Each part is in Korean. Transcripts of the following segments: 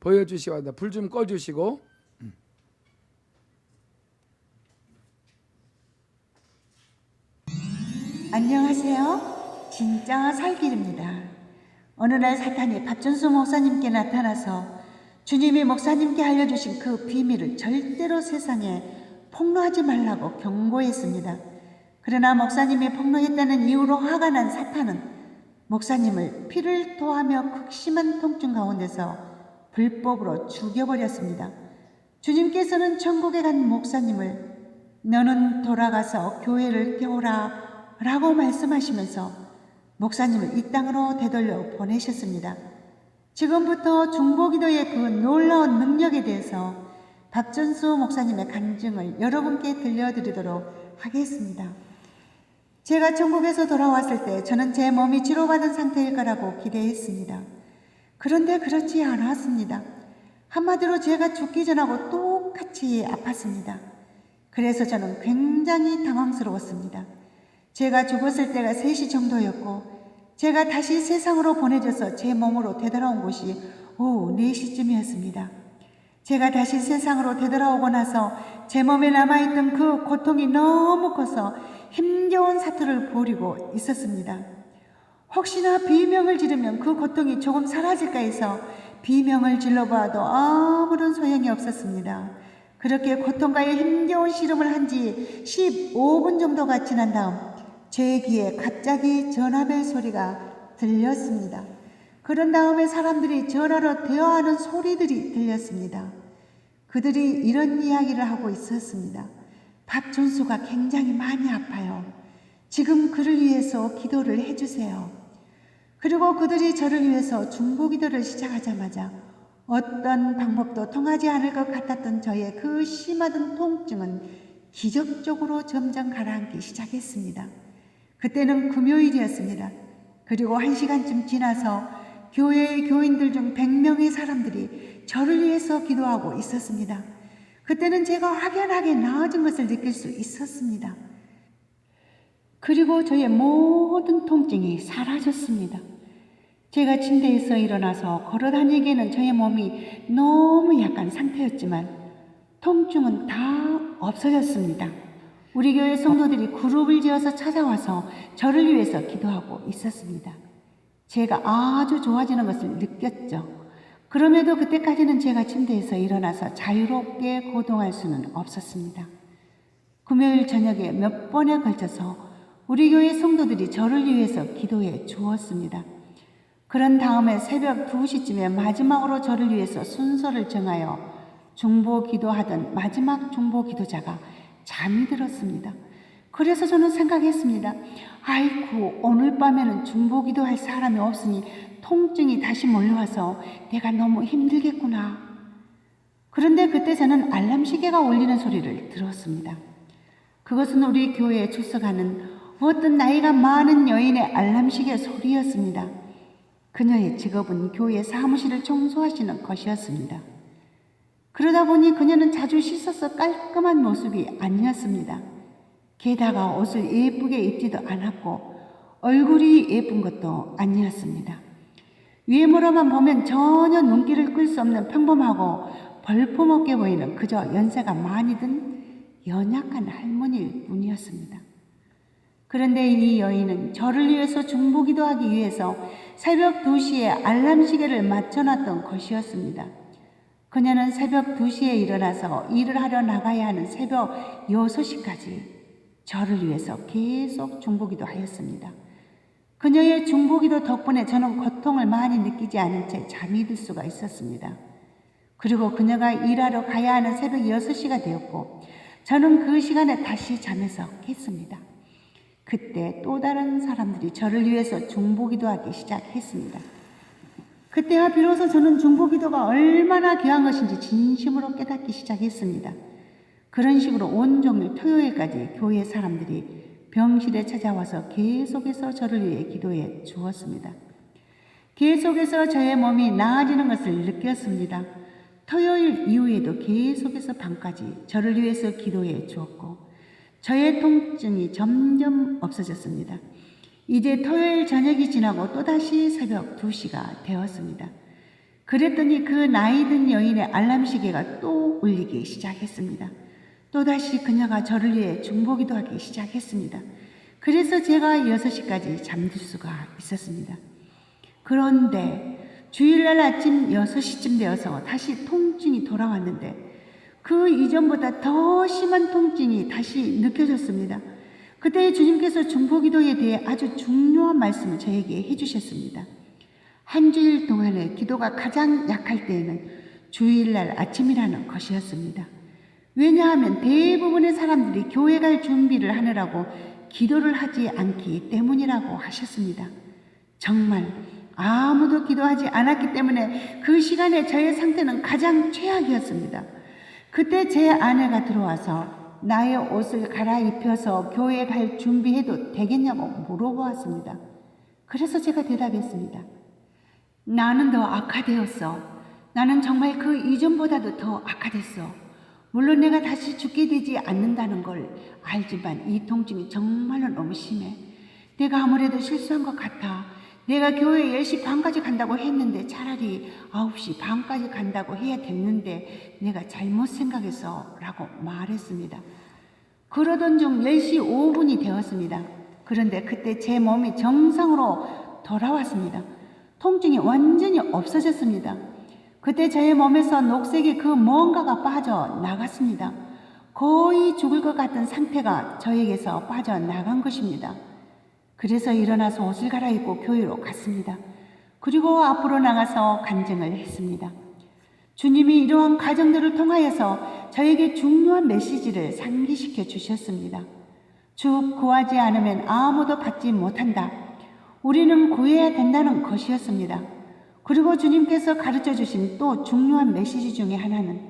보여주시기 바랍니다. 불 좀 꺼주시고. 안녕하세요. 진짜 살길입니다. 어느 날 사탄이 박준수 목사님께 나타나서 주님이 목사님께 알려주신 그 비밀을 절대로 세상에 폭로하지 말라고 경고했습니다. 그러나 목사님이 폭로했다는 이유로 화가 난 사탄은 목사님을 피를 토하며 극심한 통증 가운데서 불법으로 죽여버렸습니다. 주님께서는 천국에 간 목사님을 너는 돌아가서 교회를 깨우라 라고 말씀하시면서 목사님을 이 땅으로 되돌려 보내셨습니다. 지금부터 중보기도의 그 놀라운 능력에 대해서 박준수 목사님의 간증을 여러분께 들려드리도록 하겠습니다. 제가 천국에서 돌아왔을 때 저는 제 몸이 치료받은 상태일 거라고 기대했습니다. 그런데 그렇지 않았습니다. 한마디로 제가 죽기 전하고 똑같이 아팠습니다. 그래서 저는 굉장히 당황스러웠습니다. 제가 죽었을 때가 3시 정도였고 제가 다시 세상으로 보내져서 제 몸으로 되돌아온 곳이 오후 4시쯤이었습니다. 제가 다시 세상으로 되돌아오고 나서 제 몸에 남아있던 그 고통이 너무 커서 힘겨운 사투를 벌이고 있었습니다. 혹시나 비명을 지르면 그 고통이 조금 사라질까 해서 비명을 질러봐도 아무런 소용이 없었습니다. 그렇게 고통과의 힘겨운 씨름을 한 지 15분 정도가 지난 다음 제 귀에 갑자기 전화벨 소리가 들렸습니다. 그런 다음에 사람들이 전화로 대화하는 소리들이 들렸습니다. 그들이 이런 이야기를 하고 있었습니다. 박준수가 굉장히 많이 아파요. 지금 그를 위해서 기도를 해주세요. 그리고 그들이 저를 위해서 중보기도를 시작하자마자 어떤 방법도 통하지 않을 것 같았던 저의 그 심하던 통증은 기적적으로 점점 가라앉기 시작했습니다. 그때는 금요일이었습니다. 그리고 1시간쯤 지나서 교회의 교인들 중 100명의 사람들이 저를 위해서 기도하고 있었습니다. 그때는 제가 확연하게 나아진 것을 느낄 수 있었습니다. 그리고 저의 모든 통증이 사라졌습니다. 제가 침대에서 일어나서 걸어다니기에는 저의 몸이 너무 약한 상태였지만 통증은 다 없어졌습니다. 우리 교회 성도들이 그룹을 지어서 찾아와서 저를 위해서 기도하고 있었습니다. 제가 아주 좋아지는 것을 느꼈죠. 그럼에도 그때까지는 제가 침대에서 일어나서 자유롭게 거동할 수는 없었습니다. 금요일 저녁에 몇 번에 걸쳐서 우리 교회 성도들이 저를 위해서 기도해 주었습니다. 그런 다음에 새벽 2시쯤에 마지막으로 저를 위해서 순서를 정하여 중보 기도하던 마지막 중보 기도자가 잠이 들었습니다. 그래서 저는 생각했습니다. 아이고, 오늘 밤에는 중보 기도할 사람이 없으니 통증이 다시 몰려와서 내가 너무 힘들겠구나. 그런데 그때 저는 알람 시계가 울리는 소리를 들었습니다. 그것은 우리 교회에 출석하는 어떤 나이가 많은 여인의 알람 시계 소리였습니다. 그녀의 직업은 교회 사무실을 청소하시는 것이었습니다. 그러다 보니 그녀는 자주 씻어서 깔끔한 모습이 아니었습니다. 게다가 옷을 예쁘게 입지도 않았고 얼굴이 예쁜 것도 아니었습니다. 외모로만 보면 전혀 눈길을 끌 수 없는 평범하고 볼품없게 보이는 그저 연세가 많이 든 연약한 할머니일 뿐이었습니다. 그런데 이 여인은 저를 위해서 중보기도하기 위해서 새벽 2시에 알람 시계를 맞춰놨던 것이었습니다. 그녀는 새벽 2시에 일어나서 일을 하러 나가야 하는 새벽 6시까지 저를 위해서 계속 중보기도 하였습니다. 그녀의 중보기도 덕분에 저는 고통을 많이 느끼지 않은 채 잠이 들 수가 있었습니다. 그리고 그녀가 일하러 가야 하는 새벽 6시가 되었고 저는 그 시간에 다시 잠에서 깼습니다. 그때 또 다른 사람들이 저를 위해서 중보기도하기 시작했습니다. 그때야 비로소 저는 중보기도가 얼마나 귀한 것인지 진심으로 깨닫기 시작했습니다. 그런 식으로 온종일 토요일까지 교회 사람들이 병실에 찾아와서 계속해서 저를 위해 기도해 주었습니다. 계속해서 저의 몸이 나아지는 것을 느꼈습니다. 토요일 이후에도 계속해서 밤까지 저를 위해서 기도해 주었고 저의 통증이 점점 없어졌습니다. 이제 토요일 저녁이 지나고 또다시 새벽 2시가 되었습니다. 그랬더니 그 나이든 여인의 알람 시계가 또 울리기 시작했습니다. 또다시 그녀가 저를 위해 중보기도 하기 시작했습니다. 그래서 제가 6시까지 잠들 수가 있었습니다. 그런데 주일날 아침 6시쯤 되어서 다시 통증이 돌아왔는데 그 이전보다 더 심한 통증이 다시 느껴졌습니다. 그때 주님께서 중보기도에 대해 아주 중요한 말씀을 저에게 해주셨습니다. 한 주일 동안의 기도가 가장 약할 때에는 주일날 아침이라는 것이었습니다. 왜냐하면 대부분의 사람들이 교회 갈 준비를 하느라고 기도를 하지 않기 때문이라고 하셨습니다. 정말 아무도 기도하지 않았기 때문에 그 시간에 저의 상태는 가장 최악이었습니다. 그때 제 아내가 들어와서 나의 옷을 갈아입혀서 교회에 갈 준비해도 되겠냐고 물어보았습니다. 그래서 제가 대답했습니다. 나는 더 악화되었어. 나는 정말 그 이전보다도 더 악화됐어. 물론 내가 다시 죽게 되지 않는다는 걸 알지만 이 통증이 정말로 너무 심해. 내가 아무래도 실수한 것 같아. 내가 교회 10시 반까지 간다고 했는데 차라리 9시 반까지 간다고 해야 됐는데 내가 잘못 생각해서 라고 말했습니다. 그러던 중 10시 5분이 되었습니다. 그런데 그때 제 몸이 정상으로 돌아왔습니다. 통증이 완전히 없어졌습니다. 그때 저의 몸에서 녹색의 그 뭔가가 빠져나갔습니다. 거의 죽을 것 같은 상태가 저에게서 빠져나간 것입니다. 그래서 일어나서 옷을 갈아입고 교회로 갔습니다. 그리고 앞으로 나가서 간증을 했습니다. 주님이 이러한 과정들을 통하여서 저에게 중요한 메시지를 상기시켜 주셨습니다. 주 구하지 않으면 아무도 받지 못한다. 우리는 구해야 된다는 것이었습니다. 그리고 주님께서 가르쳐 주신 또 중요한 메시지 중에 하나는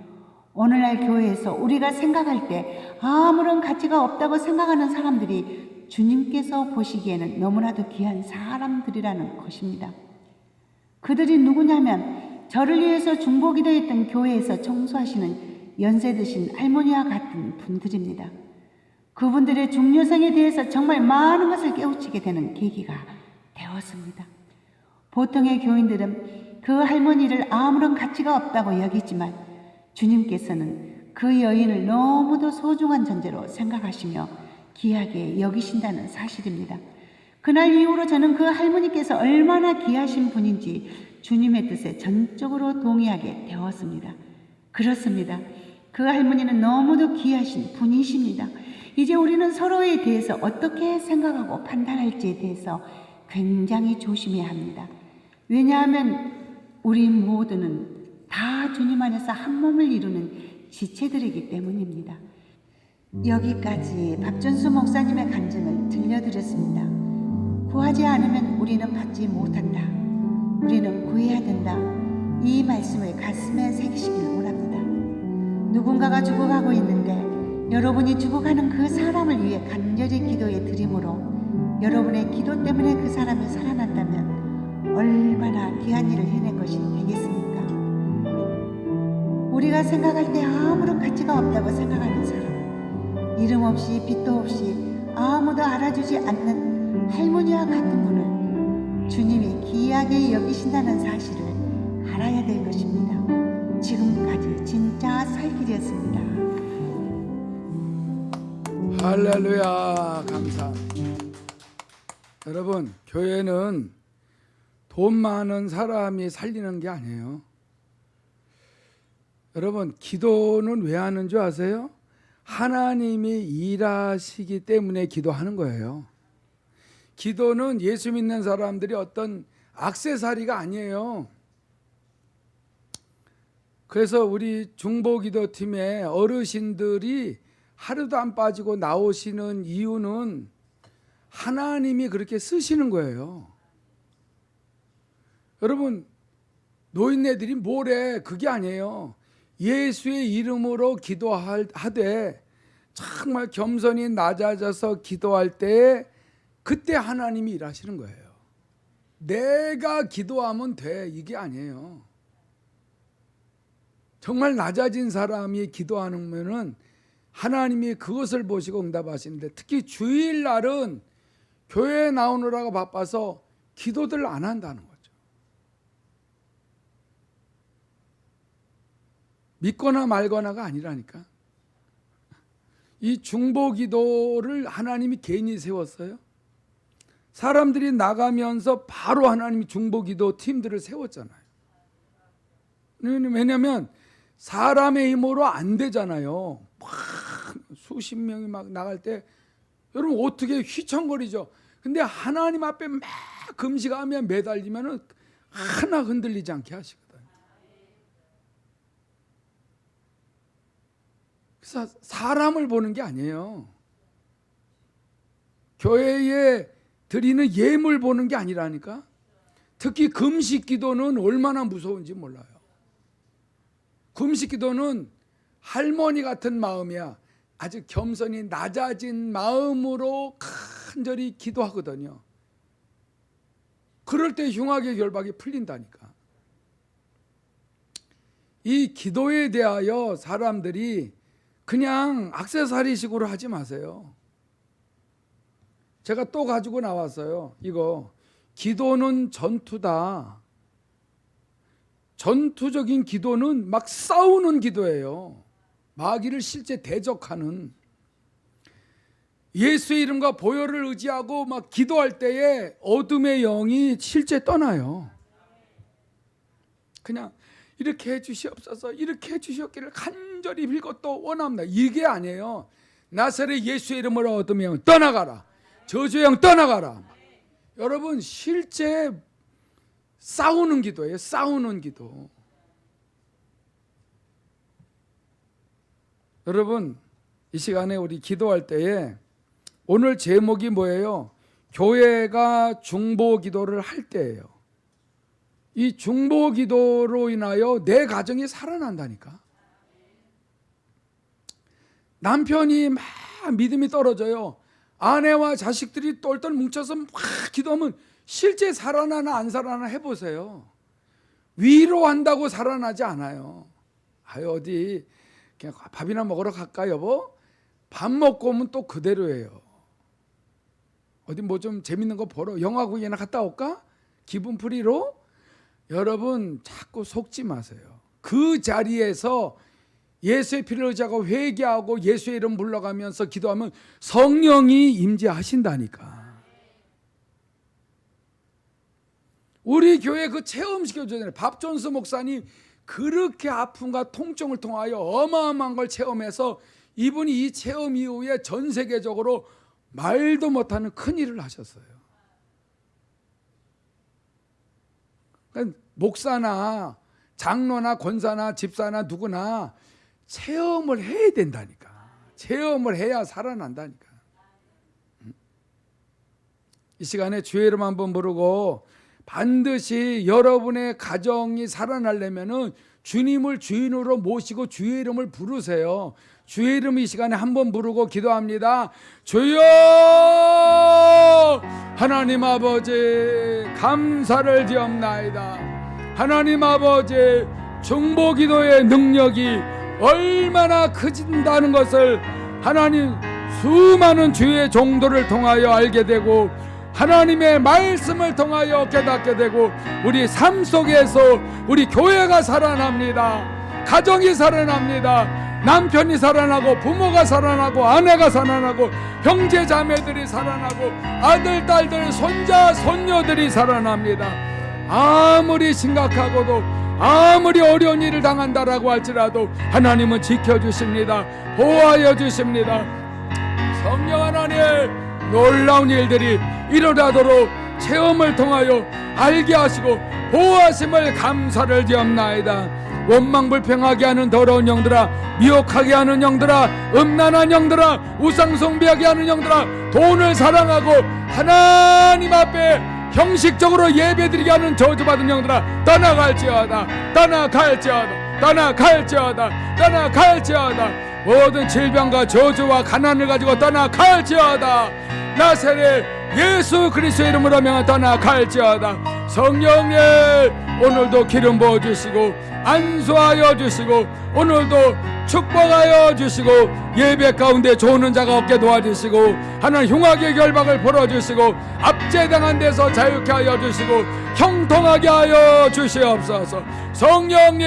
오늘날 교회에서 우리가 생각할 때 아무런 가치가 없다고 생각하는 사람들이 주님께서 보시기에는 너무나도 귀한 사람들이라는 것입니다. 그들이 누구냐면 저를 위해서 중보기도했던 교회에서 청소하시는 연세 드신 할머니와 같은 분들입니다. 그분들의 중요성에 대해서 정말 많은 것을 깨우치게 되는 계기가 되었습니다. 보통의 교인들은 그 할머니를 아무런 가치가 없다고 여기지만 주님께서는 그 여인을 너무도 소중한 존재로 생각하시며 귀하게 여기신다는 사실입니다. 그날 이후로 저는 그 할머니께서 얼마나 귀하신 분인지 주님의 뜻에 전적으로 동의하게 되었습니다. 그렇습니다. 그 할머니는 너무도 귀하신 분이십니다. 이제 우리는 서로에 대해서 어떻게 생각하고 판단할지에 대해서 굉장히 조심해야 합니다. 왜냐하면 우리 모두는 다 주님 안에서 한 몸을 이루는 지체들이기 때문입니다. 여기까지 박준수 목사님의 간증을 들려드렸습니다. 구하지 않으면 우리는 받지 못한다. 우리는 구해야 된다. 이 말씀을 가슴에 새기시길 원합니다. 누군가가 죽어가고 있는데 여러분이 죽어가는 그 사람을 위해 간절히 기도해 드림으로 여러분의 기도 때문에 그 사람이 살아난다면 얼마나 귀한 일을 해낸 것이 되겠습니까? 우리가 생각할 때 아무런 가치가 없다고 생각하는 사람, 이름 없이 빛도 없이 아무도 알아주지 않는 할머니와 같은 분을 주님이 귀하게 여기신다는 사실을 알아야 될 것입니다. 지금까지 진짜 살길이었습니다. 할렐루야, 감사합니다. 여러분, 교회는 돈 많은 사람이 살리는 게 아니에요. 여러분, 기도는 왜 하는 줄 아세요? 하나님이 일하시기 때문에 기도하는 거예요. 기도는 예수 믿는 사람들이 어떤 액세서리가 아니에요. 그래서 우리 중보기도팀의 어르신들이 하루도 안 빠지고 나오시는 이유는 하나님이 그렇게 쓰시는 거예요. 여러분, 노인네들이 뭐래? 그게 아니에요. 예수의 이름으로 기도하되 정말 겸손히 낮아져서 기도할 때 그때 하나님이 일하시는 거예요. 내가 기도하면 돼, 이게 아니에요. 정말 낮아진 사람이 기도하면은 하나님이 그것을 보시고 응답하시는데, 특히 주일날은 교회에 나오느라고 바빠서 기도들 안 한다는 거죠. 믿거나 말거나가 아니라니까. 이 중보기도를 하나님이 괜히 세웠어요. 사람들이 나가면서 바로 하나님이 중보기도 팀들을 세웠잖아요. 왜냐하면 사람의 힘으로 안 되잖아요. 막 수십 명이 막 나갈 때 여러분 어떻게 휘청거리죠. 근데 하나님 앞에 막 금식하며 매달리면 하나 흔들리지 않게 하시거든요. 그래서 사람을 보는 게 아니에요. 교회에 드리는 예물 보는 게 아니라니까. 특히 금식 기도는 얼마나 무서운지 몰라요. 금식 기도는 할머니 같은 마음이야. 아주 겸손히 낮아진 마음으로 간절히 기도하거든요. 그럴 때 흉악의 결박이 풀린다니까. 이 기도에 대하여 사람들이 그냥 액세서리식으로 하지 마세요. 제가 또 가지고 나왔어요. 이거 기도는 전투다. 전투적인 기도는 막 싸우는 기도예요. 마귀를 실제 대적하는. 예수의 이름과 보혈을 의지하고 막 기도할 때에 어둠의 영이 실제 떠나요. 그냥 이렇게 해주시옵소서, 이렇게 해주셨기를 간절히 빌고 또 원합니다. 이게 아니에요. 나사렛 예수의 이름으로 어둠의 영 떠나가라, 저주의 영 떠나가라. 여러분 실제 싸우는 기도예요. 싸우는 기도. 여러분 이 시간에 우리 기도할 때에 오늘 제목이 뭐예요? 교회가 중보 기도를 할 때예요. 이 중보 기도로 인하여 내 가정이 살아난다니까. 남편이 막 믿음이 떨어져요. 아내와 자식들이 똘똘 뭉쳐서 막 기도하면 실제 살아나나 안 살아나 해보세요. 위로한다고 살아나지 않아요. 아유 어디 그냥 밥이나 먹으러 갈까 여보? 밥 먹고 오면 또 그대로예요. 어디 뭐 좀 재밌는 거 보러 영화 구경이나 갔다 올까? 기분 풀이로? 여러분 자꾸 속지 마세요. 그 자리에서 예수의 피를 의지하고 회개하고 예수의 이름 불러가면서 기도하면 성령이 임재하신다니까. 우리 교회 그 체험시켜주잖아요. 밥존스 목사님 그렇게 아픔과 통증을 통하여 어마어마한 걸 체험해서 이분이 이 체험 이후에 전 세계적으로 말도 못하는 큰 일을 하셨어요. 그러니까 목사나 장로나 권사나 집사나 누구나 체험을 해야 된다니까. 체험을 해야 살아난다니까. 이 시간에 주의 이름 한번 부르고 반드시 여러분의 가정이 살아나려면은 주님을 주인으로 모시고 주의 이름을 부르세요. 주의 이름 이 시간에 한번 부르고 기도합니다. 주여 하나님 아버지 감사를 드리옵나이다. 하나님 아버지 중보 기도의 능력이 얼마나 커진다는 것을 하나님 수많은 주의 종도를 통하여 알게 되고 하나님의 말씀을 통하여 깨닫게 되고 우리 삶 속에서 우리 교회가 살아납니다. 가정이 살아납니다. 남편이 살아나고 부모가 살아나고 아내가 살아나고 형제 자매들이 살아나고 아들 딸들 손자 손녀들이 살아납니다. 아무리 심각하고도 아무리 어려운 일을 당한다라고 할지라도 하나님은 지켜주십니다. 보호하여 주십니다. 성령 하나님 놀라운 일들이 일어나도록 체험을 통하여 알게 하시고 보호하심을 감사를 드리옵나이다. 원망불평하게 하는 더러운 영들아, 미혹하게 하는 영들아, 음란한 영들아, 우상숭배하게 하는 영들아, 돈을 사랑하고 하나님 앞에 형식적으로 예배드리게 하는 저주받은 영들아, 떠나갈지어다, 떠나갈지어다, 떠나갈지어다, 떠나갈지어다. 모든 질병과 저주와 가난을 가지고 떠나갈지어다. 나사렛 예수 그리스도의 이름으로 명하 떠나갈지어다. 성령님 오늘도 기름 부어주시고 안수하여 주시고 오늘도 축복하여 주시고 예배 가운데 좋은 자가 없게 도와주시고 하나님 흉악의 결박을 풀어주시고 압제당한 데서 자유케 하여 주시고 형통하게 하여 주시옵소서. 성령님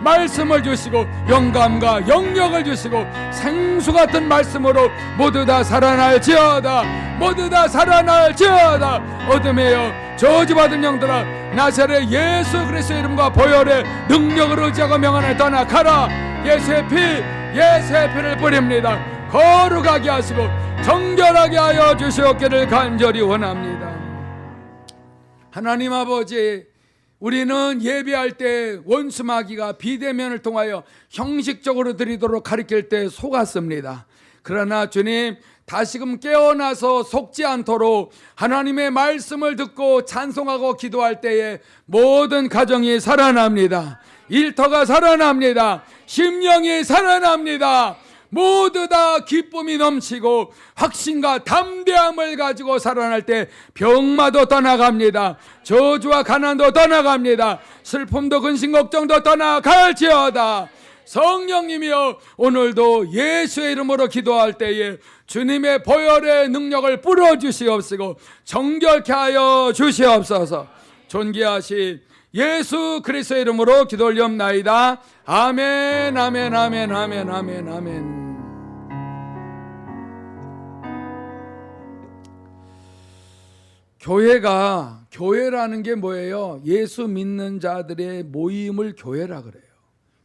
말씀을 주시고 영감과 영력을 주시고 생수 같은 말씀으로 모두 다 살아날지어다. 모두 다 살아날지어다. 어둠에여 저주받은 영들아 나사렛 예수 그리스도의 이름과 보혈의 능력을 의지하고 명하에 떠나가라. 예수의 피를 뿌립니다. 거룩하게 하시고 정결하게 하여 주시옵기를 간절히 원합니다. 하나님 아버지, 우리는 예배할 때 원수 마귀가 비대면을 통하여 형식적으로 드리도록 가르칠 때 속았습니다. 그러나 주님, 다시금 깨어나서 속지 않도록 하나님의 말씀을 듣고 찬송하고 기도할 때에 모든 가정이 살아납니다. 일터가 살아납니다. 심령이 살아납니다. 모두 다 기쁨이 넘치고 확신과 담대함을 가지고 살아날 때 병마도 떠나갑니다. 저주와 가난도 떠나갑니다. 슬픔도 근심 걱정도 떠나갈지어다. 성령님이여, 오늘도 예수의 이름으로 기도할 때에 주님의 보혈의 능력을 뿌려주시옵시고 정결케 하여 주시옵소서. 존귀하신 예수 그리스도의 이름으로 기도 올리옵나이다. 아멘, 아멘, 아멘, 아멘, 아멘, 아멘. 교회라는 게 뭐예요? 예수 믿는 자들의 모임을 교회라 그래요.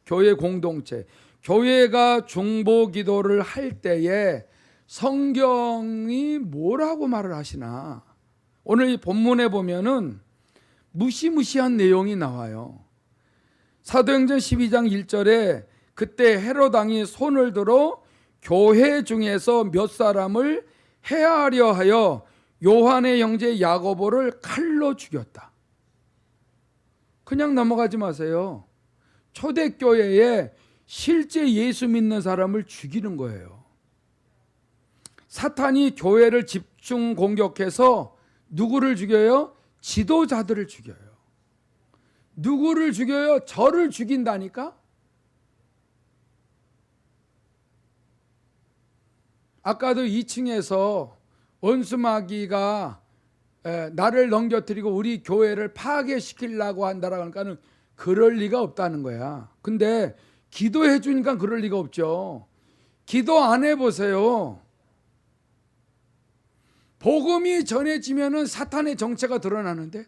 교회 공동체. 교회가 중보 기도를 할 때에 성경이 뭐라고 말을 하시나? 오늘 이 본문에 보면은 무시무시한 내용이 나와요. 사도행전 12장 1절에 그때 헤롯 왕이 손을 들어 교회 중에서 몇 사람을 해하려 하여 요한의 형제 야고보를 칼로 죽였다. 그냥 넘어가지 마세요. 초대교회에 실제 예수 믿는 사람을 죽이는 거예요. 사탄이 교회를 집중 공격해서 누구를 죽여요? 지도자들을 죽여요. 누구를 죽여요? 저를 죽인다니까? 아까도 2층에서 원수마귀가 나를 넘겨뜨리고 우리 교회를 파괴시키려고 한다라고 하니까는 그럴 리가 없다는 거야. 근데 기도해 주니까 그럴 리가 없죠. 기도 안 해보세요. 복음이 전해지면은 사탄의 정체가 드러나는데,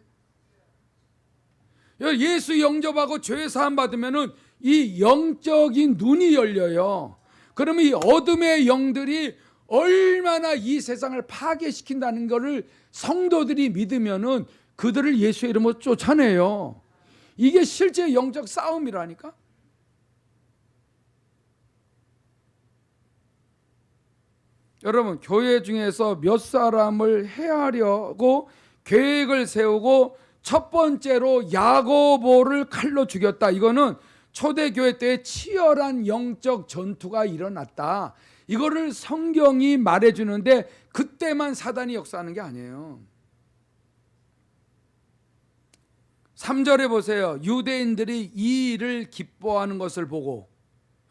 예수 영접하고 죄 사함 받으면은 이 영적인 눈이 열려요. 그러면 이 어둠의 영들이 얼마나 이 세상을 파괴시킨다는 것을 성도들이 믿으면은 그들을 예수의 이름으로 쫓아내요. 이게 실제 영적 싸움이라니까. 여러분, 교회 중에서 몇 사람을 해하려고 계획을 세우고 첫 번째로 야고보를 칼로 죽였다. 이거는 초대교회 때 치열한 영적 전투가 일어났다. 이거를 성경이 말해주는데 그때만 사단이 역사하는 게 아니에요. 3절에 보세요. 유대인들이 이 일을 기뻐하는 것을 보고,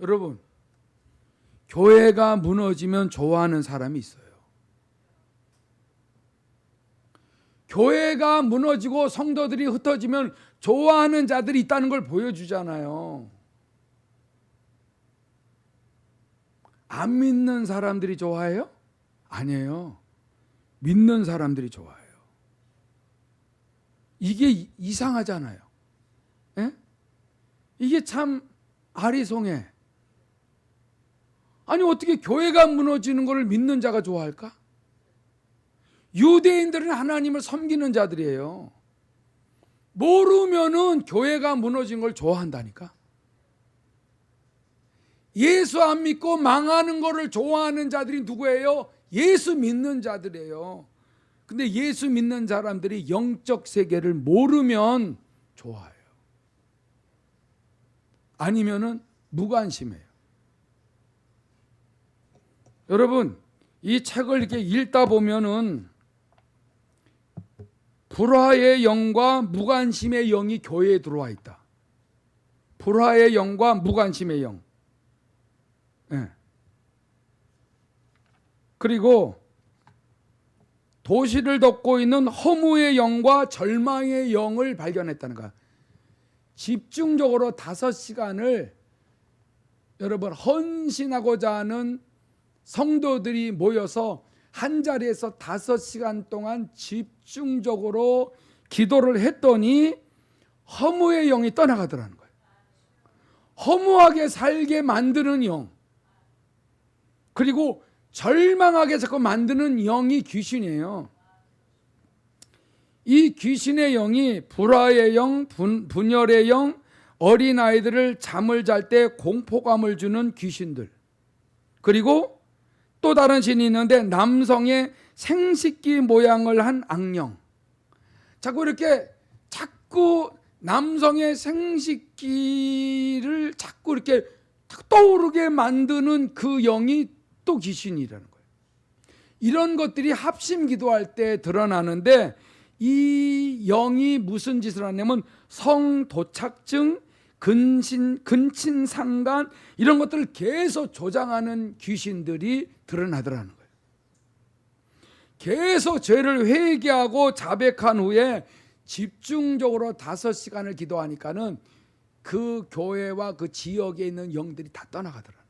여러분, 교회가 무너지면 좋아하는 사람이 있어요. 교회가 무너지고 성도들이 흩어지면 좋아하는 자들이 있다는 걸 보여주잖아요. 안 믿는 사람들이 좋아해요? 아니에요. 믿는 사람들이 좋아해요. 이게 이상하잖아요. 에? 이게 참 아리송해. 아니, 어떻게 교회가 무너지는 것을 믿는 자가 좋아할까? 유대인들은 하나님을 섬기는 자들이에요. 모르면은 교회가 무너진 걸 좋아한다니까. 예수 안 믿고 망하는 거를 좋아하는 자들이 누구예요? 예수 믿는 자들이에요. 근데 예수 믿는 사람들이 영적 세계를 모르면 좋아해요. 아니면은 무관심해요. 여러분, 이 책을 이렇게 읽다 보면은 불화의 영과 무관심의 영이 교회에 들어와 있다. 불화의 영과 무관심의 영. 네. 그리고 도시를 덮고 있는 허무의 영과 절망의 영을 발견했다는 거야. 집중적으로 5시간을 여러분 헌신하고자 하는 성도들이 모여서 한 자리에서 5시간 동안 집중적으로 기도를 했더니 허무의 영이 떠나가더라는 거예요. 허무하게 살게 만드는 영, 그리고 절망하게 자꾸 만드는 영이 귀신이에요. 이 귀신의 영이 불화의 영, 분열의 영, 어린아이들을 잠을 잘 때 공포감을 주는 귀신들, 그리고 또 다른 신이 있는데 남성의 생식기 모양을 한 악령. 자꾸 이렇게 자꾸 남성의 생식기를 자꾸 이렇게 떠오르게 만드는 그 영이 또 귀신이라는 거예요. 이런 것들이 합심 기도할 때 드러나는데, 이 영이 무슨 짓을 하냐면 성도착증, 근친상간 이런 것들을 계속 조장하는 귀신들이 드러나더라는 거예요. 계속 죄를 회개하고 자백한 후에 집중적으로 5시간을 기도하니까는 그 교회와 그 지역에 있는 영들이 다 떠나가더라는 거예요.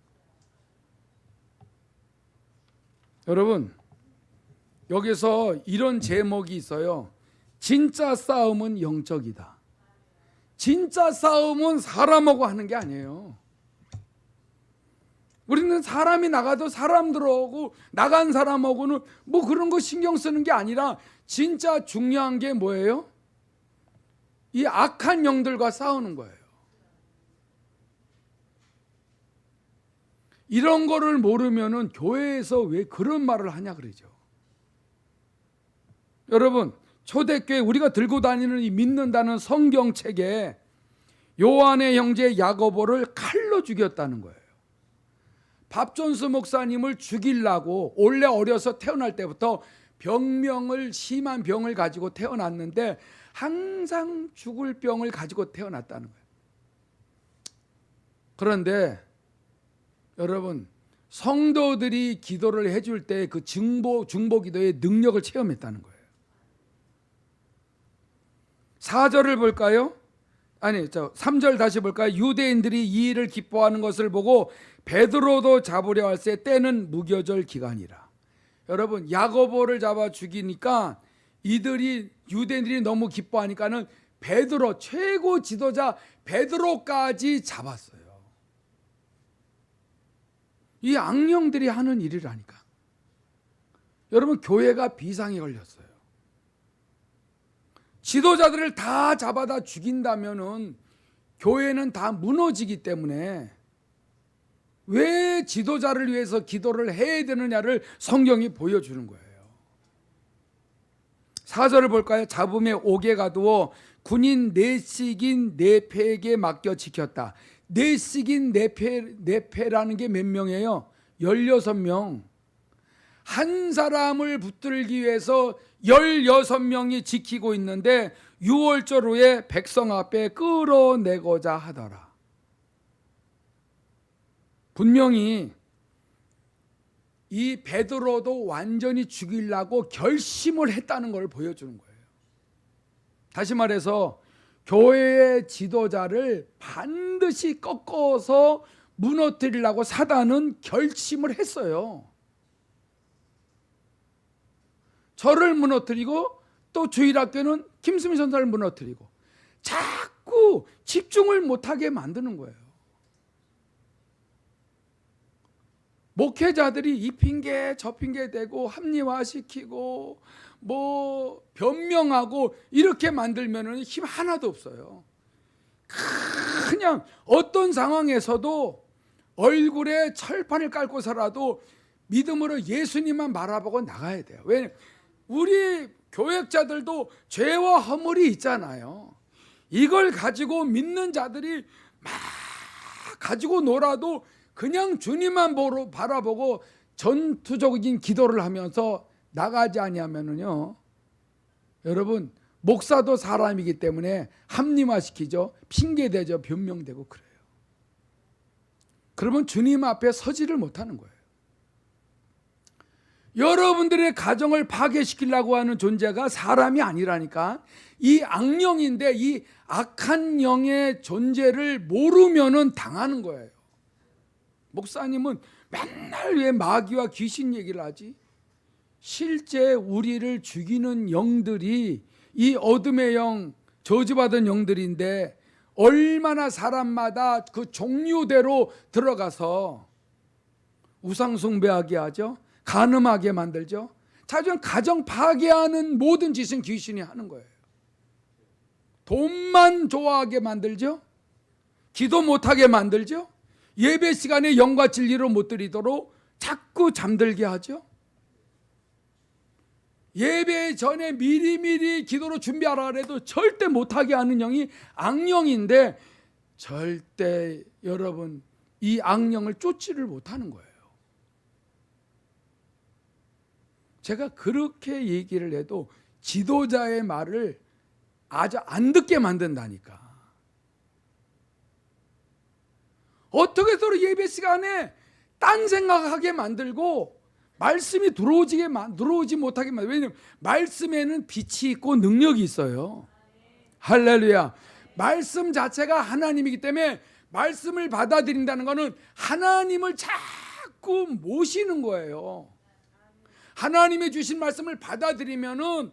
여러분, 여기서 이런 제목이 있어요. 진짜 싸움은 영적이다. 진짜 싸움은 사람하고 하는 게 아니에요. 우리는 사람이 나가도 사람 들어오고 나간 사람하고는 뭐 그런 거 신경 쓰는 게 아니라 진짜 중요한 게 뭐예요? 이 악한 영들과 싸우는 거예요. 이런 거를 모르면은 교회에서 왜 그런 말을 하냐 그러죠. 여러분, 초대교회 우리가 들고 다니는 이 믿는다는 성경책에 요한의 형제 야고보를 칼로 죽였다는 거예요. 밥존스 목사님을 죽이려고 원래 어려서 태어날 때부터 심한 병을 가지고 태어났는데 항상 죽을 병을 가지고 태어났다는 거예요. 그런데 여러분, 성도들이 기도를 해줄 때 그 중보 기도의 능력을 체험했다는 거예요. 4절을 볼까요? 3절 다시 볼까요? 유대인들이 이 일을 기뻐하는 것을 보고 베드로도 잡으려 할새 때는 무교절 기간이라. 여러분, 야고보를 잡아 죽이니까 유대인들이 너무 기뻐하니까는 베드로, 최고 지도자 베드로까지 잡았어요. 이 악령들이 하는 일이라니까. 여러분, 교회가 비상에 걸렸어요. 지도자들을 다 잡아다 죽인다면은 교회는 다 무너지기 때문에 왜 지도자를 위해서 기도를 해야 되느냐를 성경이 보여주는 거예요. 4절을 볼까요? 잡음에 옥에 가두어 군인 넷씩인 네패에게 맡겨 지켰다. 넷씩인 네패라는 게 몇 명이에요? 16명. 한 사람을 붙들기 위해서 16명이 지키고 있는데 6월절 후에 백성 앞에 끌어내고자 하더라. 분명히 이 베드로도 완전히 죽이려고 결심을 했다는 걸 보여주는 거예요. 다시 말해서 교회의 지도자를 반드시 꺾어서 무너뜨리려고 사단은 결심을 했어요. 저를 무너뜨리고 또 주일학교는 김수미 선사를 무너뜨리고 자꾸 집중을 못하게 만드는 거예요. 목회자들이 이 핑계 저 핑계 대고 합리화시키고 뭐 변명하고 이렇게 만들면 힘 하나도 없어요. 그냥 어떤 상황에서도 얼굴에 철판을 깔고서라도 믿음으로 예수님만 바라보고 나가야 돼요. 왜? 우리 교역자들도 죄와 허물이 있잖아요. 이걸 가지고 믿는 자들이 막 가지고 놀아도 그냥 주님만 바라보고 전투적인 기도를 하면서 나가지 아니하면은요, 여러분 목사도 사람이기 때문에 합리화시키죠. 핑계대죠. 변명되고 그래요. 그러면 주님 앞에 서지를 못하는 거예요. 여러분들의 가정을 파괴시키려고 하는 존재가 사람이 아니라니까. 이 악령인데 이 악한 영의 존재를 모르면은 당하는 거예요. 목사님은 맨날 왜 마귀와 귀신 얘기를 하지? 실제 우리를 죽이는 영들이 이 어둠의 영, 저주받은 영들인데 얼마나 사람마다 그 종류대로 들어가서 우상숭배하게 하죠. 간음하게 만들죠. 자주 가정 파괴하는 모든 짓은 귀신이 하는 거예요. 돈만 좋아하게 만들죠. 기도 못하게 만들죠. 예배 시간에 영과 진리로 못 드리도록 자꾸 잠들게 하죠. 예배 전에 미리미리 기도로 준비하라 그래도 절대 못하게 하는 영이 악령인데 절대 여러분 이 악령을 쫓지를 못하는 거예요. 제가 그렇게 얘기를 해도 지도자의 말을 아주 안 듣게 만든다니까. 어떻게 서로 예배 시간에 딴 생각하게 만들고 말씀이 들어오지 못하게 만들고. 왜냐하면 말씀에는 빛이 있고 능력이 있어요. 할렐루야. 말씀 자체가 하나님이기 때문에 말씀을 받아들인다는 것은 하나님을 자꾸 모시는 거예요. 하나님이 주신 말씀을 받아들이면은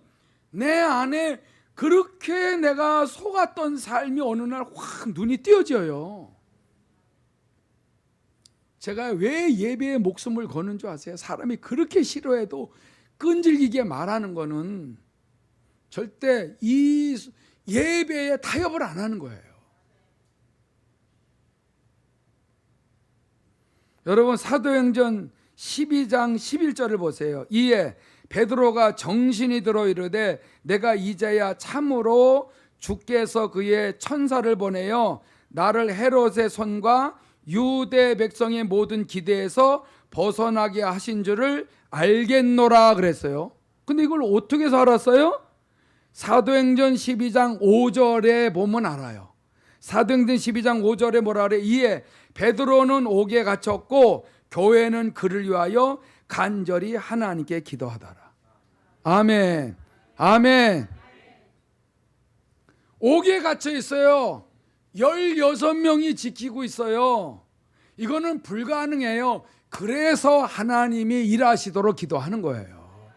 내 안에 그렇게 내가 속았던 삶이 어느 날 확 눈이 띄어져요. 제가 왜 예배에 목숨을 거는 줄 아세요? 사람이 그렇게 싫어해도 끈질기게 말하는 거는 절대 이 예배에 타협을 안 하는 거예요. 여러분 사도행전 12장 11절을 보세요. 이에 베드로가 정신이 들어 이르되 내가 이제야 참으로 주께서 그의 천사를 보내어 나를 헤롯의 손과 유대 백성의 모든 기대에서 벗어나게 하신 줄을 알겠노라 그랬어요. 근데 이걸 어떻게 해서 알았어요? 사도행전 12장 5절에 보면 알아요. 사도행전 12장 5절에 뭐라 그래? 이에 베드로는 옥에 갇혔고 교회는 그를 위하여 간절히 하나님께 기도하더라. 아멘. 아멘. 옥에 갇혀 있어요. 16명이 지키고 있어요. 이거는 불가능해요. 그래서 하나님이 일하시도록 기도하는 거예요.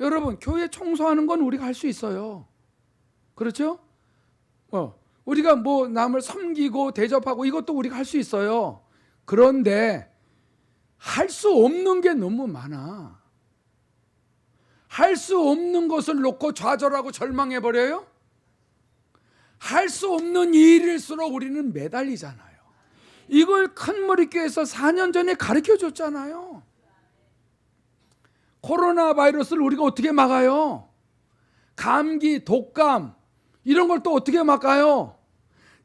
여러분, 교회 청소하는 건 우리가 할 수 있어요. 그렇죠? 우리가 뭐 남을 섬기고 대접하고 이것도 우리가 할 수 있어요. 그런데 할 수 없는 게 너무 많아. 할 수 없는 것을 놓고 좌절하고 절망해버려요? 할 수 없는 일일수록 우리는 매달리잖아요. 이걸 큰머리교회에서 4년 전에 가르쳐 줬잖아요. 코로나 바이러스를 우리가 어떻게 막아요? 감기, 독감 이런 걸 또 어떻게 막아요?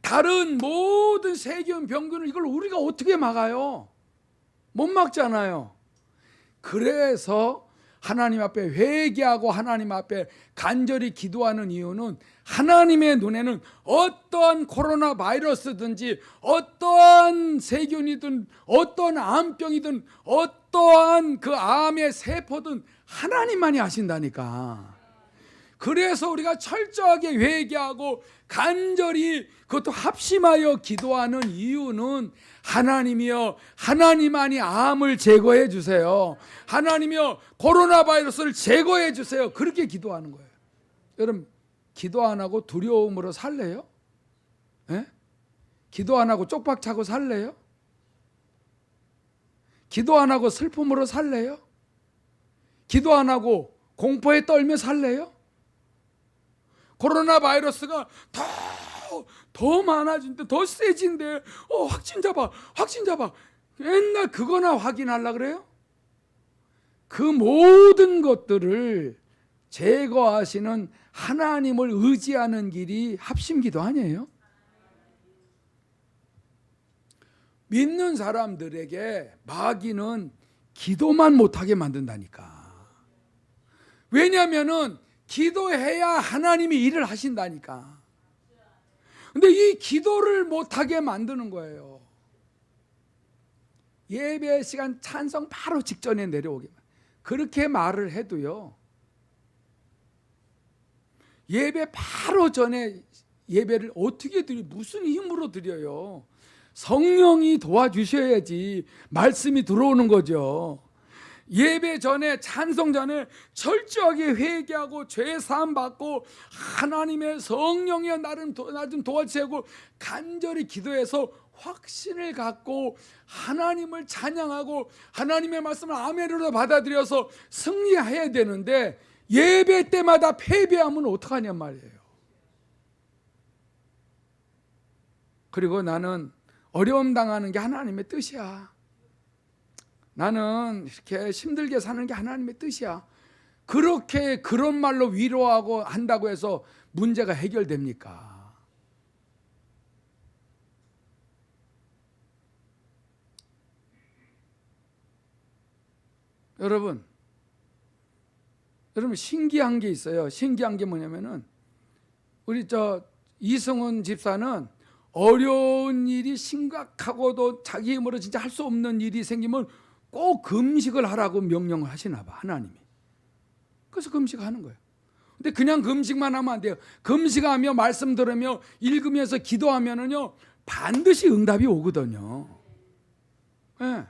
다른 모든 세균, 병균을 이걸 우리가 어떻게 막아요? 못 막잖아요. 그래서 하나님 앞에 회개하고 하나님 앞에 간절히 기도하는 이유는 하나님의 눈에는 어떠한 코로나 바이러스든지 어떠한 세균이든 어떠한 암병이든 어떠한 그 암의 세포든 하나님만이 아신다니까. 그래서 우리가 철저하게 회개하고 간절히 그것도 합심하여 기도하는 이유는 하나님이여 하나님만이 암을 제거해 주세요. 하나님이여 코로나 바이러스를 제거해 주세요. 그렇게 기도하는 거예요. 여러분 기도 안 하고 두려움으로 살래요? 예? 기도 안 하고 쪽박 차고 살래요? 기도 안 하고 슬픔으로 살래요? 기도 안 하고 공포에 떨며 살래요? 코로나 바이러스가 더 많아진대, 더 세진대. 확진자 봐. 맨날 그거나 확인하려고 그래요? 그 모든 것들을 제거하시는 하나님을 의지하는 길이 합심기도 아니에요? 믿는 사람들에게 마귀는 기도만 못하게 만든다니까. 왜냐하면은 기도해야 하나님이 일을 하신다니까. 근데 이 기도를 못하게 만드는 거예요. 예배 시간 찬송 바로 직전에 내려오게. 그렇게 말을 해도요, 예배 바로 전에 예배를 어떻게 드려? 무슨 힘으로 드려요? 성령이 도와주셔야지 말씀이 들어오는 거죠. 예배 전에, 찬송 전에 철저하게 회개하고 죄 사함 받고 하나님의 성령의 나 좀 도와주시고 간절히 기도해서 확신을 갖고 하나님을 찬양하고 하나님의 말씀을 아멘으로 받아들여서 승리해야 되는데, 예배 때마다 패배하면 어떡하냔 말이에요. 그리고 나는 어려움 당하는 게 하나님의 뜻이야. 나는 이렇게 힘들게 사는 게 하나님의 뜻이야. 그렇게 그런 말로 위로하고 한다고 해서 문제가 해결됩니까? 여러분 신기한 게 있어요. 신기한 게 뭐냐면은, 우리 이승훈 집사는 어려운 일이 심각하고도 자기 힘으로 진짜 할 수 없는 일이 생기면 꼭 금식을 하라고 명령을 하시나 봐, 하나님이. 그래서 금식하는 거예요. 근데 그냥 금식만 하면 안 돼요. 금식하며 말씀 들으며 읽으면서 기도하면은요, 반드시 응답이 오거든요. 네.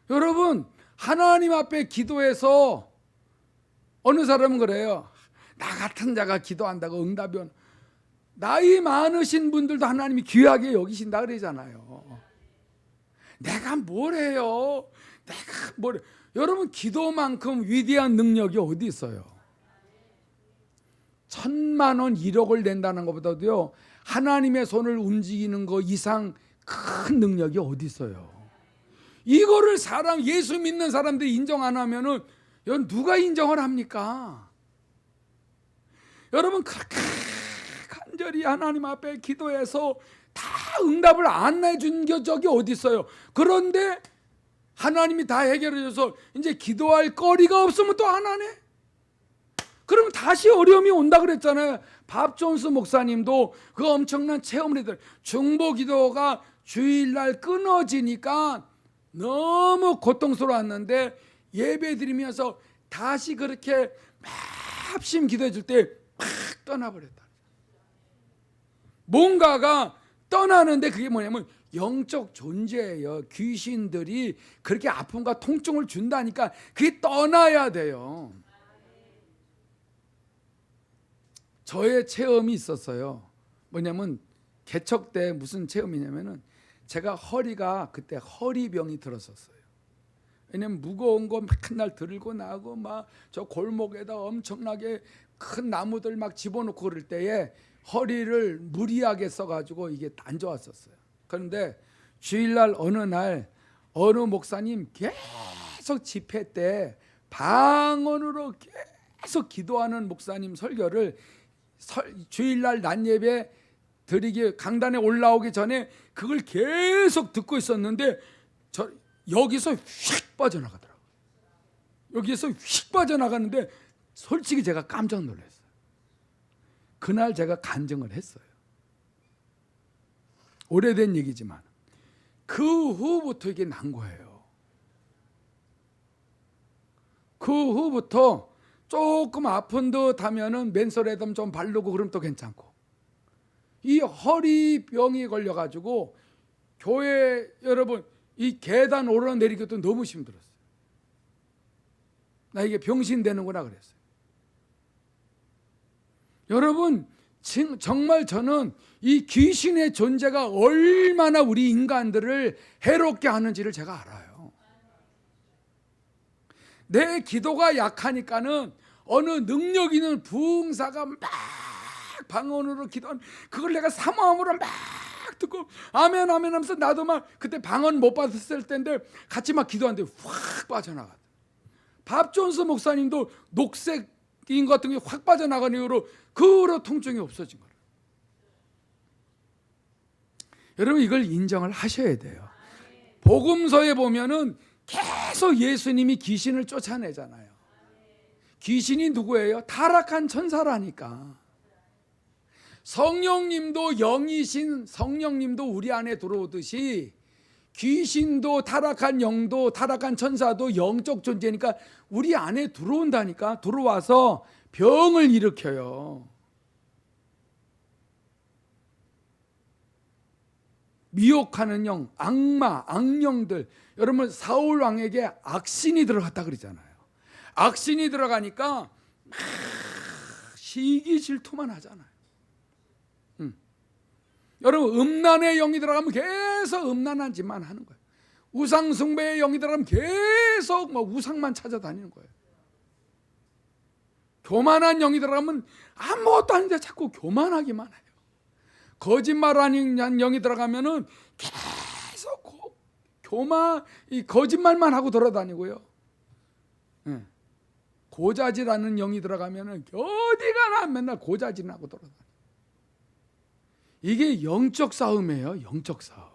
여러분, 하나님 앞에 기도해서, 어느 사람은 그래요. 나 같은 자가 기도한다고 응답이 오는. 나이 많으신 분들도 하나님이 귀하게 여기신다 그러잖아요. 내가 뭘 해요? 내가 뭘. 여러분, 기도만큼 위대한 능력이 어디 있어요? 1,000,000원 1억을 낸다는 것보다도요, 하나님의 손을 움직이는 거 이상 큰 능력이 어디 있어요? 이거를 예수 믿는 사람들이 인정 안 하면은 이건 누가 인정을 합니까? 여러분, 그렇게 간절히 하나님 앞에 기도해서 다 응답을 안 해준 적이 어디 있어요? 그런데 하나님이 다 해결해 줘서 이제 기도할 거리가 없으면 또 안 하네? 그럼 다시 어려움이 온다 그랬잖아요. 밥 존스 목사님도 그 엄청난 체험을 했더니 중보 기도가 주일날 끊어지니까 너무 고통스러웠는데, 예배 드리면서 다시 그렇게 합심 기도해 줄 때 팍 떠나버렸다. 뭔가가 떠나는데 그게 뭐냐면 영적 존재예요. 귀신들이 그렇게 아픔과 통증을 준다니까 그게 떠나야 돼요. 저의 체험이 있었어요. 뭐냐면 개척 때 무슨 체험이냐면은, 제가 허리가 그때 허리병이 들었었어요. 왜냐면 무거운 거 맨날 들고 나고 막 저 골목에다 엄청나게 큰 나무들 막 집어넣고 그럴 때에 허리를 무리하게 써가지고 이게 안 좋았었어요. 그런데 주일날 어느 날 어느 목사님 계속 집회 때 방언으로 계속 기도하는 목사님 설교를 주일날 낮예배 드리기 강단에 올라오기 전에 그걸 계속 듣고 있었는데, 여기서 휙 빠져나가더라고요. 여기에서 휙 빠져나가는데 솔직히 제가 깜짝 놀랐어요. 그날 제가 간증을 했어요. 오래된 얘기지만 그 후부터 이게 난 거예요. 그 후부터 조금 아픈 듯 하면은 맨솔에다 좀 바르고 그럼 또 괜찮고, 이 허리병이 걸려가지고 교회 여러분 이 계단 오르내리기도 너무 힘들었어요. 나 이게 병신 되는구나 그랬어요. 여러분, 정말 저는 이 귀신의 존재가 얼마나 우리 인간들을 해롭게 하는지를 제가 알아요. 내 기도가 약하니까는 어느 능력 있는 부흥사가 막 방언으로 기도한 그걸 내가 사모함으로 막 듣고 아멘 아멘 하면서 나도 막 그때 방언 못 받았을 때인데 같이 막 기도하는데 확 빠져나가다. 밥 존스 목사님도 녹색인 것 같은 게 확 빠져나간 이후로 그 후로 통증이 없어진 거예요. 여러분, 이걸 인정을 하셔야 돼요. 복음서에 보면은 계속 예수님이 귀신을 쫓아내잖아요. 귀신이 누구예요? 타락한 천사라니까. 성령님도 영이신 성령님도 우리 안에 들어오듯이 귀신도 타락한 영도 타락한 천사도 영적 존재니까 우리 안에 들어온다니까. 들어와서 병을 일으켜요. 미혹하는 영, 악마, 악령들. 여러분 사울 왕에게 악신이 들어갔다 그러잖아요. 악신이 들어가니까 막 시기 질투만 하잖아요. 여러분 음란의 영이 들어가면 계속 음란한 짓만 하는 거예요. 우상 숭배의 영이 들어가면 계속 우상만 찾아다니는 거예요. 교만한 영이 들어가면 아무것도 아닌데 자꾸 교만하기만 해요. 거짓말하는 영이 들어가면은 계속 이 거짓말만 하고 돌아다니고요. 고자질하는 영이 들어가면은 어디 가나 맨날 고자질하고 돌아다니고. 이게 영적 싸움이에요. 영적 싸움.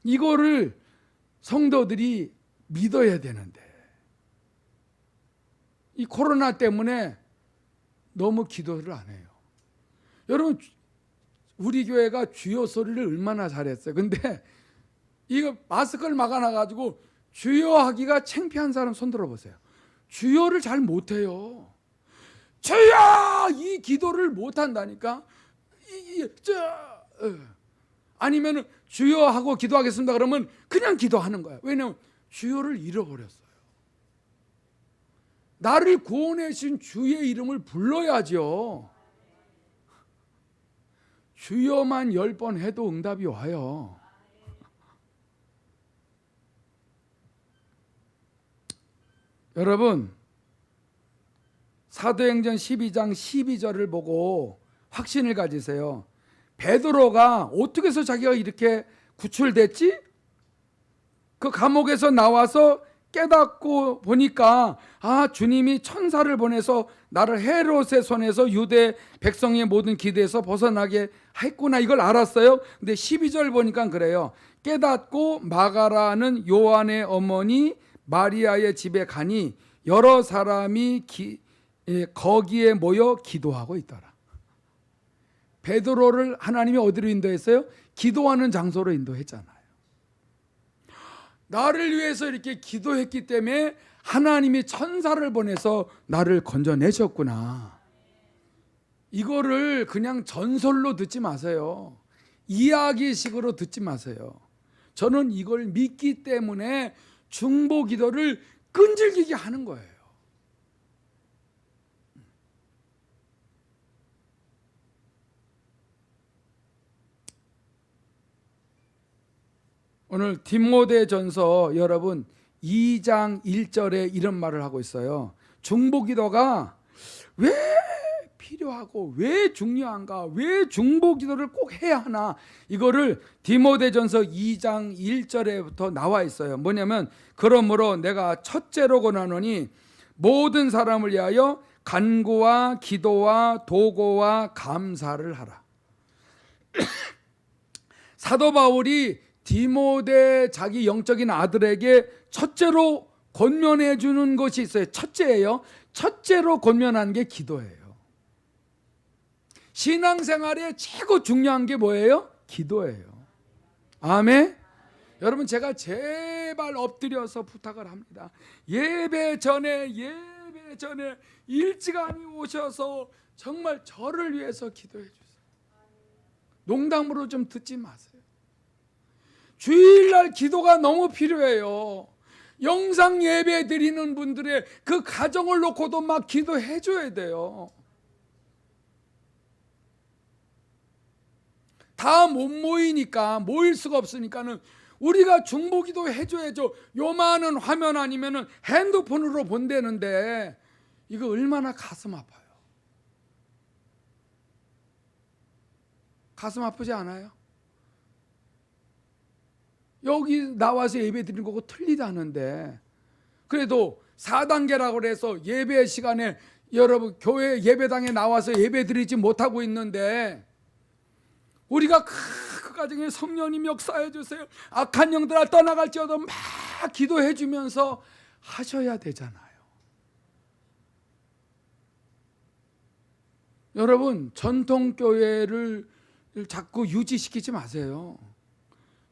이거를 성도들이 믿어야 되는데 이 코로나 때문에 너무 기도를 안 해요. 여러분 우리 교회가 주여 소리를 얼마나 잘했어요. 근데 이거 마스크를 막아놔가지고 주여 하기가 창피한 사람 손 들어보세요. 주여를 잘 못해요. 주여 이 기도를 못한다니까. 아니면 주여 하고 기도하겠습니다 그러면 그냥 기도하는 거야. 왜냐하면 주여를 잃어버렸어요. 나를 구원해 주신 주의 이름을 불러야죠. 주여만 10번 해도 응답이 와요. 여러분 사도행전 12장 12절을 보고 확신을 가지세요. 베드로가 어떻게 해서 자기가 이렇게 구출됐지? 그 감옥에서 나와서 깨닫고 보니까 주님이 천사를 보내서 나를 헤롯의 손에서 유대 백성의 모든 기대에서 벗어나게 했구나, 이걸 알았어요. 근데 12절 보니까 그래요. 깨닫고 마가라는 요한의 어머니 마리아의 집에 가니 여러 사람이 거기에 모여 기도하고 있더라. 베드로를 하나님이 어디로 인도했어요? 기도하는 장소로 인도했잖아요. 나를 위해서 이렇게 기도했기 때문에 하나님이 천사를 보내서 나를 건져내셨구나. 이거를 그냥 전설로 듣지 마세요. 이야기식으로 듣지 마세요. 저는 이걸 믿기 때문에 중보 기도를 끈질기게 하는 거예요. 오늘 디모데전서 여러분 2장 1절에 이런 말을 하고 있어요. 중보기도가 왜 필요하고 왜 중요한가, 왜 중보기도를 꼭 해야 하나, 이거를 디모데전서 2장 1절에부터 나와 있어요. 뭐냐면 그러므로 내가 첫째로 권하노니 모든 사람을 위하여 간구와 기도와 도고와 감사를 하라. 사도 바울이 디모데 자기 영적인 아들에게 첫째로 권면해 주는 것이 있어요. 첫째예요. 첫째로 권면한 게 기도예요. 신앙생활에 최고 중요한 게 뭐예요? 기도예요. 아멘. 여러분 제가 제발 엎드려서 부탁을 합니다. 예배 전에 일찌감이 오셔서 정말 저를 위해서 기도해 주세요. 농담으로 좀 듣지 마세요. 주일날 기도가 너무 필요해요. 영상 예배 드리는 분들의 그 가정을 놓고도 막 기도해 줘야 돼요. 다 못 모이니까, 모일 수가 없으니까는 우리가 중보기도 해줘야죠. 요만한 화면 아니면은 핸드폰으로 본다는데 이거 얼마나 가슴 아파요. 가슴 아프지 않아요? 여기 나와서 예배 드리는 거고 틀리다는데, 그래도 4단계라고 해서 예배 시간에 여러분 교회 예배당에 나와서 예배 드리지 못하고 있는데, 우리가 그 가정에 성령님 역사해 주세요, 악한 영들아 떠나갈지어도 막 기도해 주면서 하셔야 되잖아요. 여러분, 전통교회를 자꾸 유지시키지 마세요.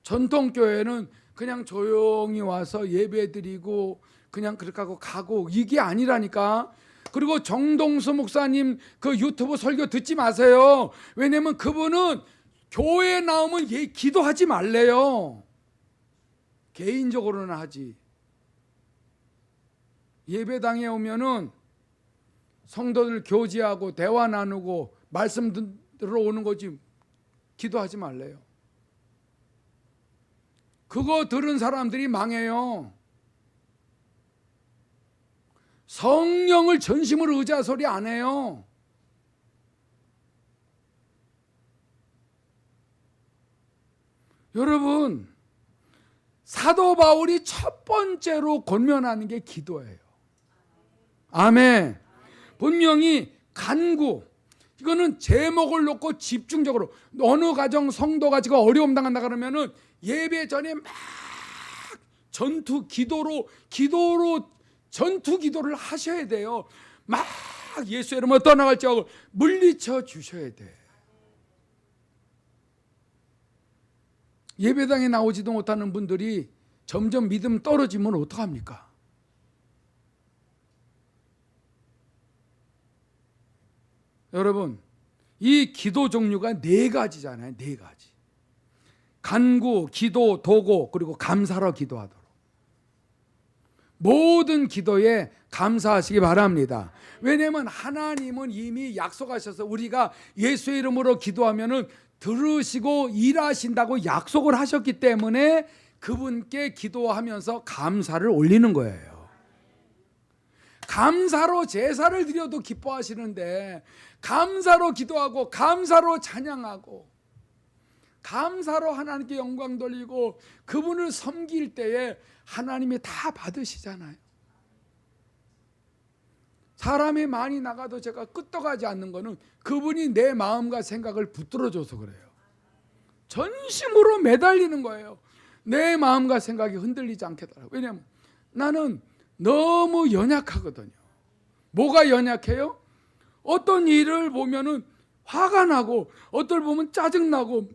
전통교회는 그냥 조용히 와서 예배드리고 그냥 그렇게 하고 가고, 이게 아니라니까. 그리고 정동수 목사님 그 유튜브 설교 듣지 마세요. 왜냐면 그분은 교회에 나오면 기도하지 말래요. 개인적으로는 하지. 예배당에 오면은 성도들 교제하고 대화 나누고 말씀 들어오는 거지, 기도하지 말래요. 그거 들은 사람들이 망해요. 성령을 전심으로 의지하 소리 안 해요. 여러분, 사도 바울이 첫 번째로 권면하는 게 기도예요. 아멘. 분명히 간구, 이거는 제목을 놓고 집중적으로, 어느 가정 성도가 지금 어려움 당한다 그러면은 예배 전에 막 전투 기도로 전투 기도를 하셔야 돼요. 막 예수 이름으로 떠나갈지하고 물리쳐 주셔야 돼. 예배당에 나오지도 못하는 분들이 점점 믿음 떨어지면 어떡합니까? 여러분, 이 기도 종류가 4가지잖아요. 4가지. 간구, 기도, 도고, 그리고 감사로 기도하도록. 모든 기도에 감사하시기 바랍니다. 왜냐하면 하나님은 이미 약속하셔서 우리가 예수의 이름으로 기도하면은 들으시고 일하신다고 약속을 하셨기 때문에 그분께 기도하면서 감사를 올리는 거예요. 감사로 제사를 드려도 기뻐하시는데, 감사로 기도하고 감사로 찬양하고 감사로 하나님께 영광 돌리고 그분을 섬길 때에 하나님이 다 받으시잖아요. 사람이 많이 나가도 제가 끄떡하지 않는 거는 그분이 내 마음과 생각을 붙들어줘서 그래요. 전심으로 매달리는 거예요. 내 마음과 생각이 흔들리지 않게 달라고. 왜냐하면 나는 너무 연약하거든요. 뭐가 연약해요? 어떤 일을 보면은 화가 나고, 어떨 보면 짜증나고,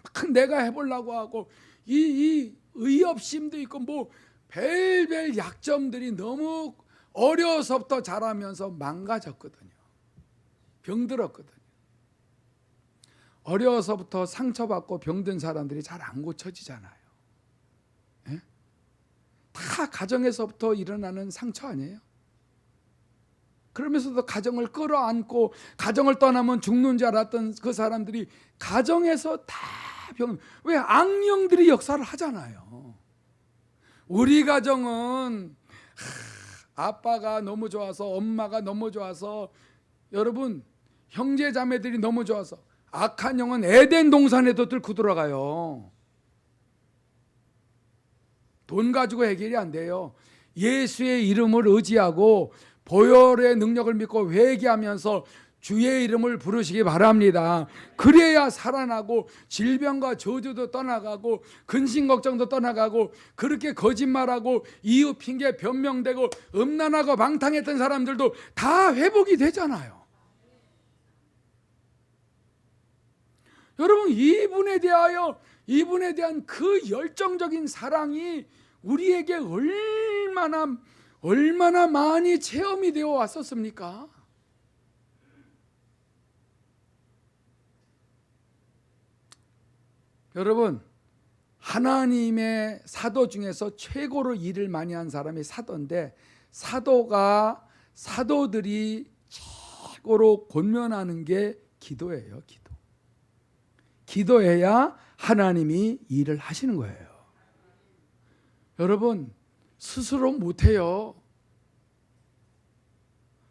막 내가 해보려고 하고, 이 의협심도 있고, 뭐 별별 약점들이 너무 어려서부터 자라면서 망가졌거든요. 병들었거든요. 어려서부터 상처받고 병든 사람들이 잘 안 고쳐지잖아요. 예? 다 가정에서부터 일어나는 상처 아니에요? 그러면서도 가정을 끌어안고 가정을 떠나면 죽는 줄 알았던 그 사람들이 가정에서 다 왜? 악령들이 역사를 하잖아요. 우리 가정은 아빠가 너무 좋아서, 엄마가 너무 좋아서, 여러분 형제 자매들이 너무 좋아서 악한 영은 에덴 동산에도 뚫고 들어가요. 돈 가지고 해결이 안 돼요. 예수의 이름을 의지하고 보혈의 능력을 믿고 회개하면서 주의 이름을 부르시기 바랍니다. 그래야 살아나고 질병과 저주도 떠나가고 근심 걱정도 떠나가고, 그렇게 거짓말하고 이유 핑계 변명되고 음란하고 방탕했던 사람들도 다 회복이 되잖아요. 여러분, 이분에 대한 그 열정적인 사랑이 우리에게 얼마나 많이 체험이 되어 왔었습니까? 여러분, 하나님의 사도 중에서 최고로 일을 많이 한 사람이 사도인데, 사도들이 최고로 권면하는 게 기도예요. 기도해야 하나님이 일을 하시는 거예요. 여러분, 스스로 못해요.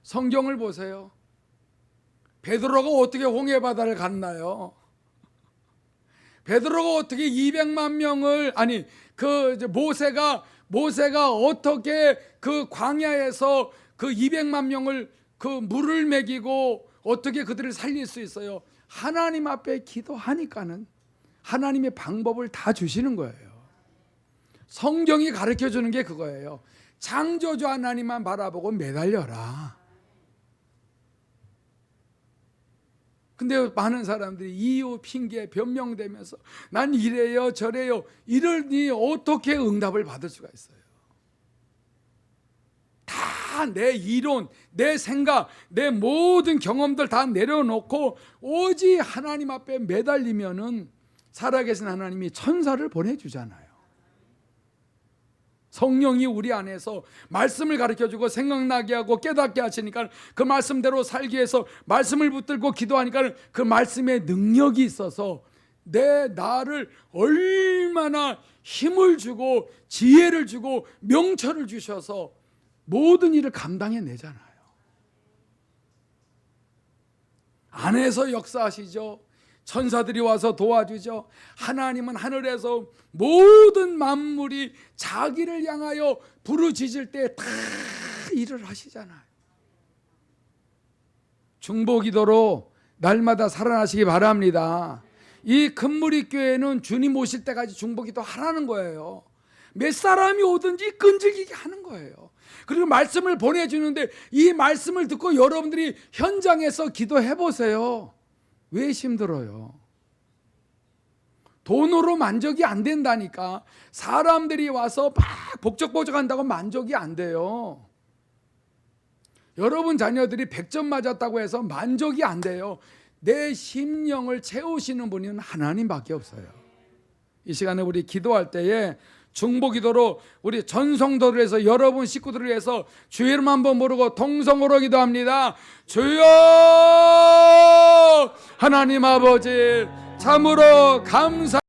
성경을 보세요. 베드로가 어떻게 홍해바다를 갔나요? 베드로가 어떻게 200만 명을, 모세가 어떻게 그 광야에서 그 200만 명을 그 물을 먹이고 어떻게 그들을 살릴 수 있어요? 하나님 앞에 기도하니까는 하나님의 방법을 다 주시는 거예요. 성경이 가르쳐 주는 게 그거예요. 창조주 하나님만 바라보고 매달려라. 근데 많은 사람들이 이유, 핑계, 변명되면서 난 이래요 저래요 이러니 어떻게 응답을 받을 수가 있어요? 다 내 이론, 내 생각, 내 모든 경험들 다 내려놓고 오직 하나님 앞에 매달리면은 살아계신 하나님이 천사를 보내주잖아요. 성령이 우리 안에서 말씀을 가르쳐주고 생각나게 하고 깨닫게 하시니까 그 말씀대로 살기 위해서 말씀을 붙들고 기도하니까 그 말씀에 능력이 있어서 나를 얼마나 힘을 주고 지혜를 주고 명철을 주셔서 모든 일을 감당해내잖아요. 안에서 역사하시죠. 천사들이 와서 도와주죠. 하나님은 하늘에서 모든 만물이 자기를 향하여 부르짖을 때 다 일을 하시잖아요. 중보기도로 날마다 살아나시기 바랍니다. 이 금무리 교회는 주님 오실 때까지 중보기도 하라는 거예요. 몇 사람이 오든지 끈질기게 하는 거예요. 그리고 말씀을 보내주는데 이 말씀을 듣고 여러분들이 현장에서 기도해 보세요. 왜 힘들어요? 돈으로 만족이 안 된다니까. 사람들이 와서 막 복적복적 한다고 만족이 안 돼요. 여러분 자녀들이 100점 맞았다고 해서 만족이 안 돼요. 내 심령을 채우시는 분은 하나님밖에 없어요. 이 시간에 우리 기도할 때에 중보기도로 우리 전성도를 해서 여러분 식구들을 위해서 주의 이름 한번 모르고 동성으로 기도합니다. 주여 하나님 아버지 참으로 감사